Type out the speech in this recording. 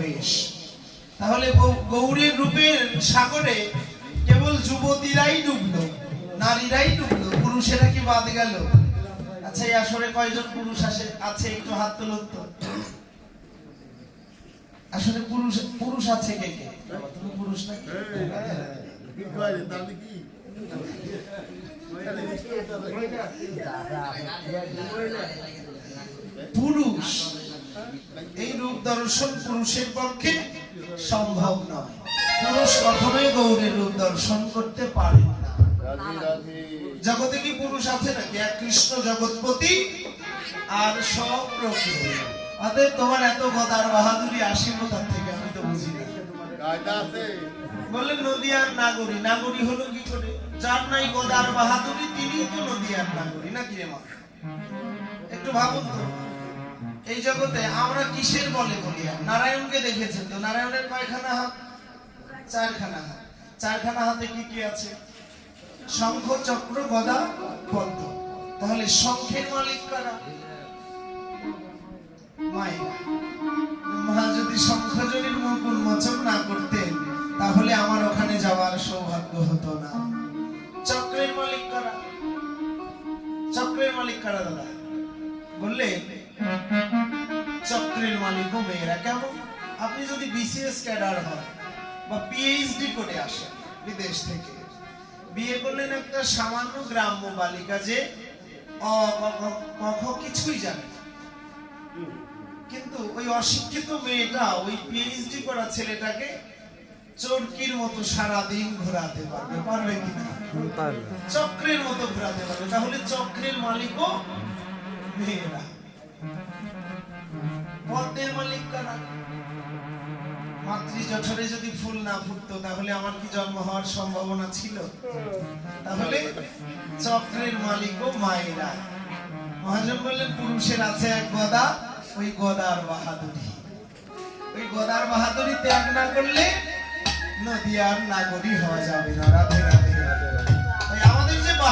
প্রবেশ। তাহলে গৌরীর রূপের সাগরে কেবল যুবতীরাই ডুবলো, নারীরাই ডুবলো, পুরুষেরা কি বাদ গেল? আচ্ছা, এই আসরে কয়জন পুরুষ আছে একটু হাত তুলুন তো। আসলে পুরুষ আছে কে কে? তুমি পুরুষ নাকি? পুরুষ এই রূপ দর্শন পুরুষের পক্ষে সম্ভব নয়। পুরুষ কখনোই গৌরীর রূপ দর্শন করতে পারে না। জগতে কি পুরুষ আছে নাকি? এক কৃষ্ণ জগৎপতি আর সব প্রকৃতি। অতএব তোমার এত গদার বাহাদুরি আসে কোথা থেকে আমি তো বুঝি না। বললেন নদিয়ার নাগরী, নাগরী হলো কি করে? যার নাই গদার বাহাদুরি তিনি তো নদিয়ার নাগরী, নাকি রে মা? একটু ভাবুন তো, এই জগতে আমরা কিসের বলে বলি? নারায়ণকে দেখেছেন তো? নারায়ণের কয়খানা হাত? চারখানা হাত। চারখানা হাতে কি কি আছে? শঙ্খ, চক্র, গদা, পদ্ম। তাহলে শঙ্খের মালিক কারা? মায়েরা। মা যদি শঙ্খজনীর মুখ উন্মোচন না করতেন তাহলে আমার ওখানে যাওয়ার সৌভাগ্য হতো না। চক্রের মালিক কারা? চক্রের মালিক কারা দাদা? বললেন চক্রের মালিকও মেয়েরা। কেমন? আপনি যদি বিসিএস ক্যাডার হন বা পিএইচডি করে আসেন বিদেশ থেকে, বিয়ে করলেন একটা সামান্য গ্রাম্য বালিকা যে কিছুই জানে, কিন্তু ওই অশিক্ষিত মেয়েটা ওই পিএইচডি করা ছেলেটাকে চরকির মতো সারাদিন ঘোরাতে পারবে। পারবে কিনা? চক্রের মতো ঘোরাতে পারবে। তাহলে চক্রের মালিকও মেয়েরা। পদ্মের মালিক কারা? মাতৃ জঠরে যদি ফুল না ফুটতো তাহলে আমার কি জন্ম হওয়ার সম্ভাবনা ছিল? তাহলে চক্রের মালিকও মায়েরা। মহাজন বললেন পুরুষের আছে এক গদা, ওই গদার বাহাদুরি। ওই গদার বাহাদুরি ত্যাগ না করলে নদিয়ার নাগরী হওয়া যাবে না। রাধে রাধে।